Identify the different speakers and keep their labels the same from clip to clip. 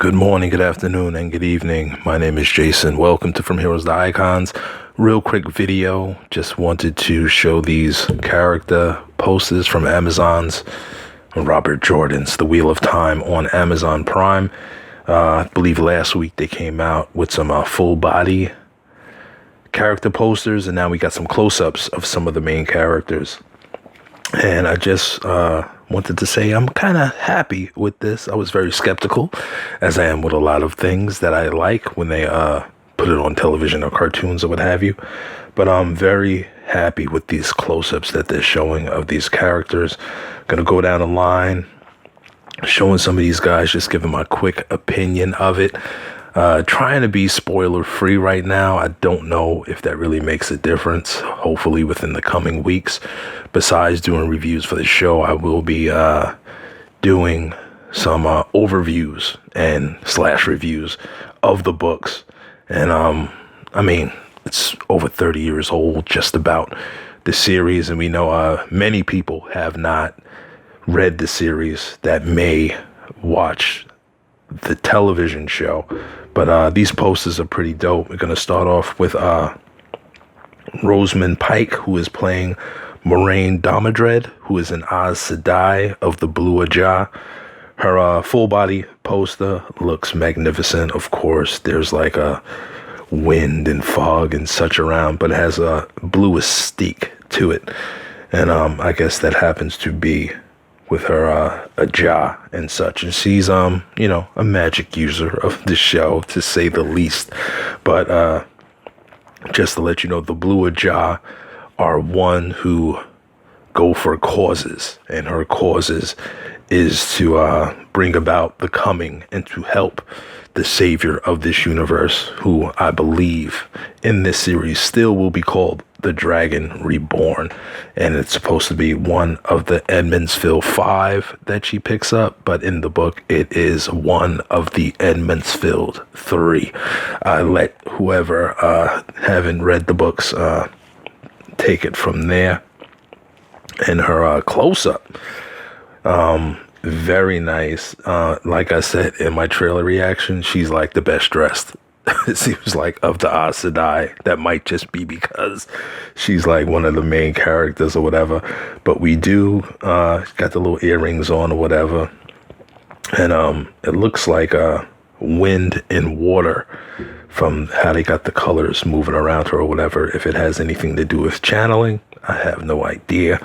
Speaker 1: Good morning, good afternoon, and good evening. My name is Jason. Welcome to From Heroes to Icons. Real quick video. Just wanted to show these character posters from Amazon's Robert Jordan's The Wheel of Time on Amazon Prime. I believe last week they came out with some full body character posters, and now we got some close-ups of some of the main characters. And I just wanted to say I'm kind of happy with this. I was very skeptical, as I am with a lot of things that I like when they put it on television or cartoons or what have you. But I'm very happy with these close-ups that they're showing of these characters. Gonna go down the line, showing some of these guys, just giving my quick opinion of it. Trying to be spoiler free right now. I don't know if that really makes a difference. Hopefully within the coming weeks, besides doing reviews for the show, I will be doing some overviews and / reviews of the books. And I mean, it's over 30 years old, just about, the series, and we know many people have not read the series that may watch the television show. But these posters are pretty dope. We're going to start off with Rosamund Pike, who is playing Moiraine Damodred, who is an Aes Sedai of the Blue Ajah. Her full body poster looks magnificent. Of course, there's like a wind and fog and such around, but it has a blue mystique to it. And I guess that happens to be with her Ajah and such. And she's, you know, a magic user of the show, to say the least. But just to let you know, the Blue Ajah are one who go for causes, and her causes is to bring about the coming and to help the savior of this universe, who I believe in this series still will be called the Dragon Reborn. And it's supposed to be one of the Edmondsfield 5 that she picks up, but in the book it is one of the Edmondsfield 3. I let whoever haven't read the books take it from there. And her close-up, very nice. Like I said in my trailer reaction, she's like the best dressed. It seems like of the Aes Sedai. That might just be because she's like one of the main characters or whatever. But we do got the little earrings on or whatever, and it looks like wind and water from how they got the colors moving around her or whatever. If it has anything to do with channeling, I have no idea.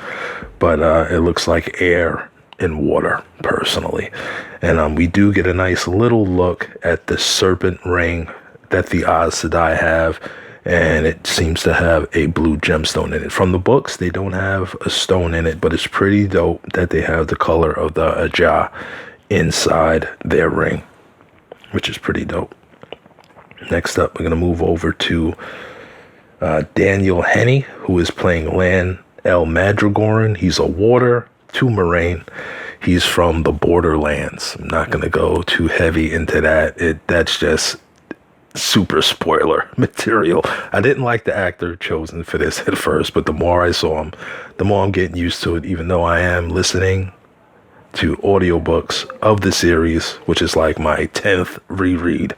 Speaker 1: But it looks like air and water, personally. And we do get a nice little look at the serpent ring that the Aes Sedai have, and it seems to have a blue gemstone in it. From the books, they don't have a stone in it, but it's pretty dope that they have the color of the Ajah inside their ring, which is pretty dope. Next up, we're going to move over to Daniel Henney, who is playing Lan El Madragoran. He's a warder to Moiraine. He's from the Borderlands. I'm not going to go too heavy into that. That's just super spoiler material. I didn't like the actor chosen for this at first, but the more I saw him, the more I'm getting used to it, even though I am listening to audiobooks of the series, which is like my 10th reread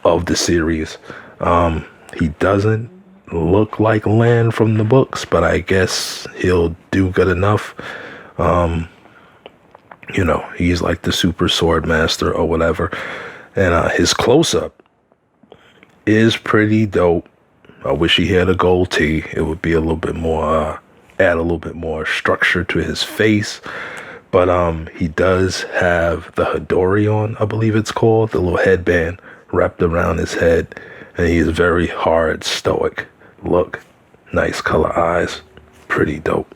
Speaker 1: of the series. He doesn't look like Lan from the books, but I guess he'll do good enough. You know, he's like the super sword master or whatever. And his close-up is pretty dope. I wish he had a gold tee. It would be a little bit more, add a little bit more structure to his face. But he does have the Hadori on, I believe it's called, the little headband wrapped around his head. And he is very hard, stoic look. Nice color eyes. Pretty dope.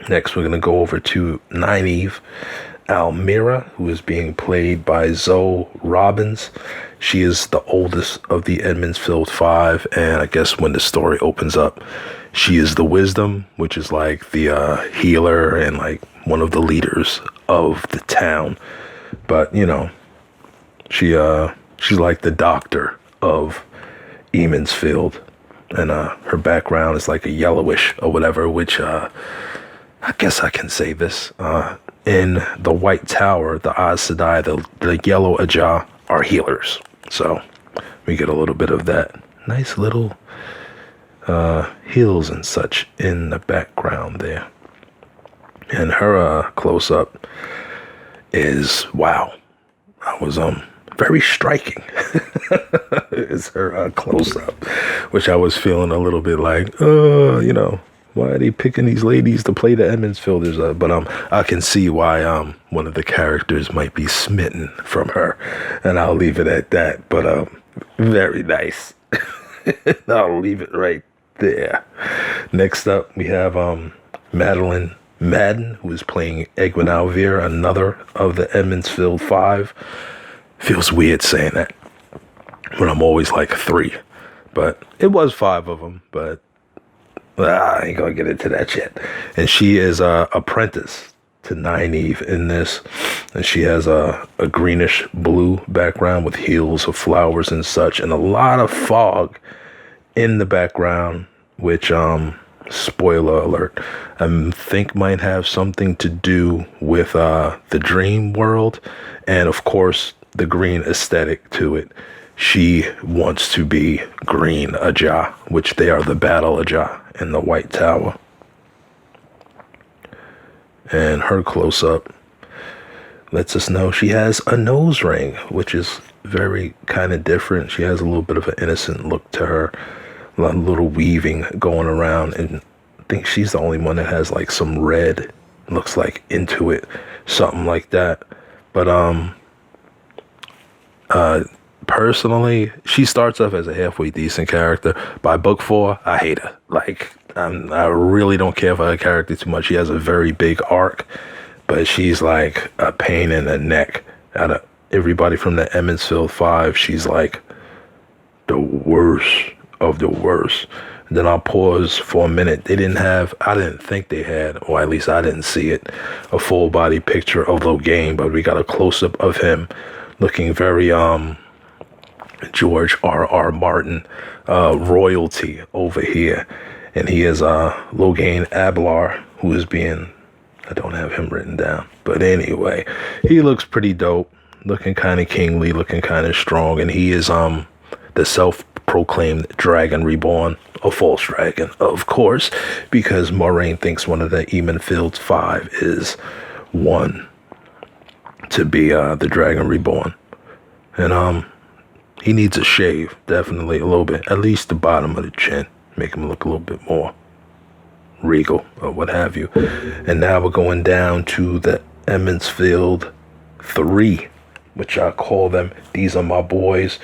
Speaker 1: Next, we're going to go over to Nynaeve Almira, who is being played by Zoe Robbins. She is the oldest of the Edmondsfield 5, and I guess when the story opens up, she is the Wisdom, which is like the healer and like one of the leaders of the town. But, you know, she's like the doctor of Emonsfield, and her background is like a yellowish or whatever, which I guess I can say this. in the White Tower, the Aes Sedai, the yellow Ajah are healers. So we get a little bit of that nice little heals and such in the background there. And her close up is wow. I was very striking. It's her close up, which I was feeling a little bit like, why are they picking these ladies to play the Edmonds Fielders? But I can see why one of the characters might be smitten from her, and I'll leave it at that. But very nice. I'll leave it right there. Next up, we have Madeline Madden, who is playing Egwene Alvear, another of the Edmonds Field 5. Feels weird saying that, but I'm always like 3. But it was 5 of them, but I ain't gonna get into that yet. And she is a apprentice to Nynaeve in this, and she has a greenish blue background with heels of flowers and such, and a lot of fog in the background, which spoiler alert, I think might have something to do with the dream world, and of course the green aesthetic to it. She wants to be green Ajah, which they are the battle Ajah in the White Tower. And her close-up lets us know she has a nose ring, which is very kind of different. She has a little bit of an innocent look to her, a little weaving going around, and I think she's the only one that has like some red, looks like into it, something like that. But personally, she starts off as a halfway decent character. By book 4, I hate her. Like, I really don't care for her character too much. She has a very big arc, but she's like a pain in the neck. Out of everybody from the Edmonds Field 5, she's like the worst of the worst. And then I'll pause for a minute. I didn't think they had, or at least I didn't see it, a full body picture of Logain, but we got a close up of him looking very George R.R. Martin royalty over here. And he is Logain Ablar, who is I don't have him written down. But anyway, he looks pretty dope, looking kind of kingly, looking kind of strong. And he is the self-proclaimed Dragon Reborn, a false dragon, of course, because Moraine thinks one of the Emon Fields 5 is one to be the Dragon Reborn. And he needs a shave, definitely a little bit, at least the bottom of the chin, make him look a little bit more regal or what have you. And now we're going down to the Edmonds Field 3, which I call them. These are my boys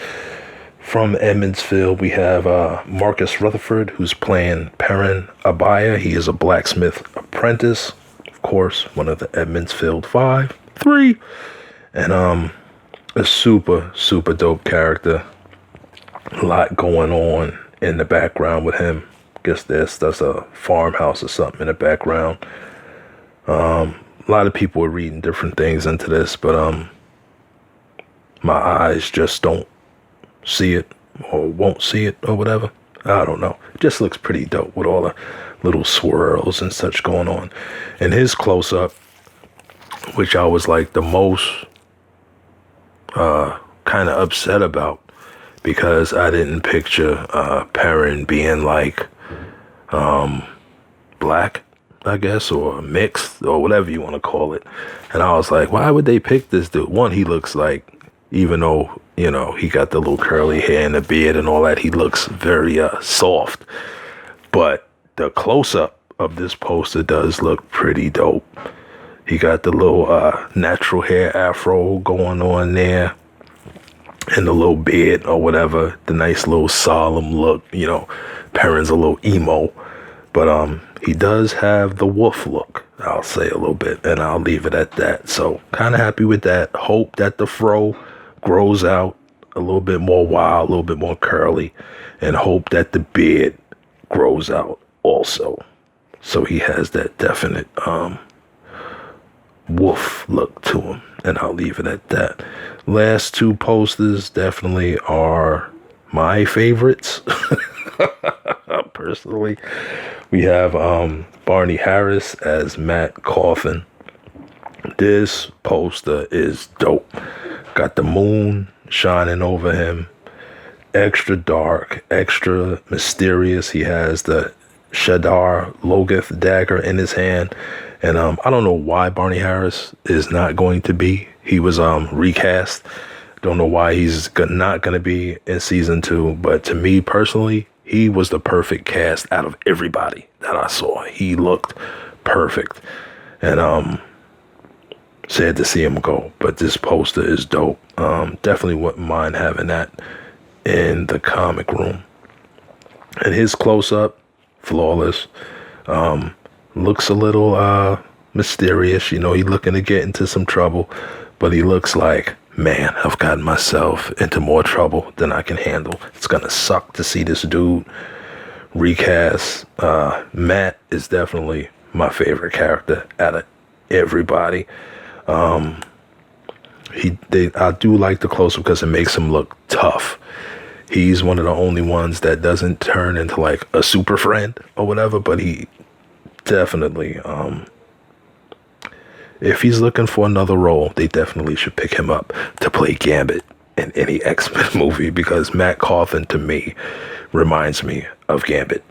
Speaker 1: from Edmonds Field. We have Marcus Rutherford, who's playing Perrin Abaya. He is a blacksmith apprentice, of course, one of the Edmonds Field 3, and a super, super dope character. A lot going on in the background with him. Guess that's a farmhouse or something in the background. A lot of people are reading different things into this, but my eyes just don't see it or won't see it or whatever. I don't know. It just looks pretty dope with all the little swirls and such going on. And his close-up, which I was like the most kind of upset about, because I didn't picture Perrin being like black, I guess, or mixed, or whatever you want to call it. And I was like, why would they pick this dude? One, he looks like, even though, he got the little curly hair and the beard and all that, he looks very soft. But the close-up of this poster does look pretty dope. He got the little natural hair afro going on there, and the little beard or whatever, the nice little solemn look. Perrin's a little emo, but he does have the wolf look, I'll say a little bit, and I'll leave it at that. So kind of happy with that. Hope that the fro grows out a little bit more wild, a little bit more curly, and hope that the beard grows out also, so he has that definite wolf look to him. And I'll leave it at that. Last 2 posters definitely are my favorites. Personally, we have Barney Harris as Matt Cawthon, This poster is dope. Got the moon shining over him. Extra dark, extra mysterious. He has the Shadar Logoth dagger in his hand. And I don't know why Barney Harris is not going to be. He was recast. Don't know why he's not going to be in season 2. But to me personally, he was the perfect cast out of everybody that I saw. He looked perfect. And sad to see him go. But this poster is dope. Definitely wouldn't mind having that in the comic room. And his close-up, flawless. Looks a little mysterious. You know, he's looking to get into some trouble. But he looks like, man, I've gotten myself into more trouble than I can handle. It's going to suck to see this dude recast. Matt is definitely my favorite character out of everybody. I do like the close-up because it makes him look tough. He's one of the only ones that doesn't turn into like a super friend or whatever, but he definitely, if he's looking for another role, they definitely should pick him up to play Gambit in any X-Men movie, because Matt Cawthon to me reminds me of Gambit.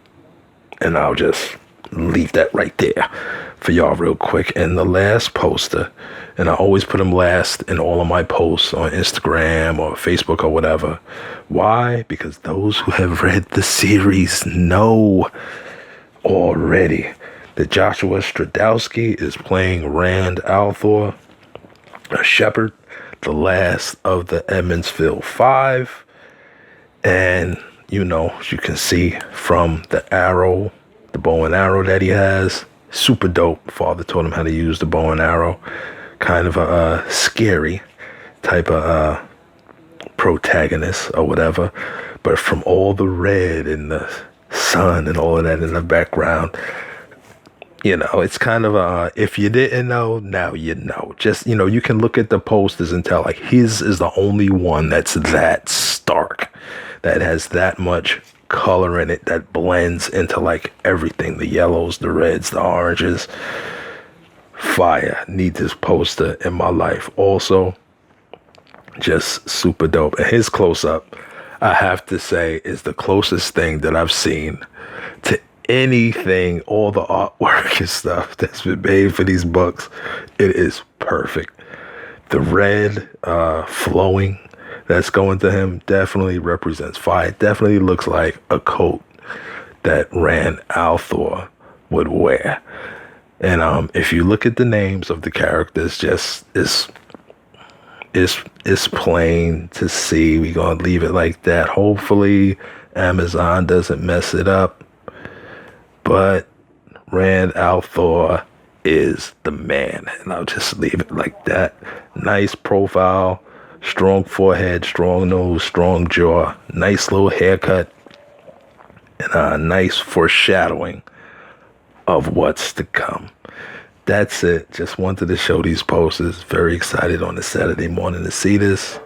Speaker 1: And I'll just leave that right there for y'all real quick. And the last poster, and I always put him last in all of my posts on Instagram or Facebook or whatever. Why? Because those who have read the series know already that Joshua Stradowski is playing Rand al'Thor, a shepherd, the last of the Emmonsville Five. And, you know, as you can see from the arrow, the bow and arrow that he has, super dope. Father taught him how to use the bow and arrow. Kind of a scary type of protagonist or whatever. But from all the red and the sun and all of that in the background, you know, it's kind of if you didn't know, now you know. Just, you know, you can look at the posters and tell, like, his is the only one that's that stark, that has that much color in it, that blends into like everything, the yellows, the reds, the oranges. Fire. Need this poster in my life. Also, just super dope. And his close-up, I have to say, is the closest thing that I've seen to anything, all the artwork and stuff that's been made for these books. It is perfect. The red flowing that's going to him definitely represents fire. It definitely looks like a coat that Rand al'Thor would wear. And if you look at the names of the characters, just it's plain to see. We're gonna leave it like that. Hopefully Amazon doesn't mess it up. But Rand al'Thor is the man. And I'll just leave it like that. Nice profile, strong forehead, strong nose, strong jaw, nice little haircut, and a nice foreshadowing of what's to come. That's it. Just wanted to show these posters. Very excited on a Saturday morning to see this.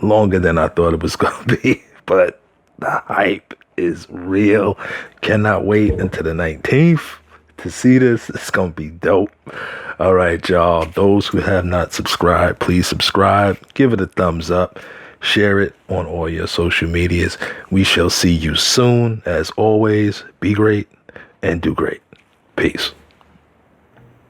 Speaker 1: Longer than I thought it was going to be, but the hype is real. Cannot wait until the 19th to see this. It's going to be dope. All right, y'all. Those who have not subscribed, please subscribe. Give it a thumbs up. Share it on all your social medias. We shall see you soon. As always, be great and do great. Peace.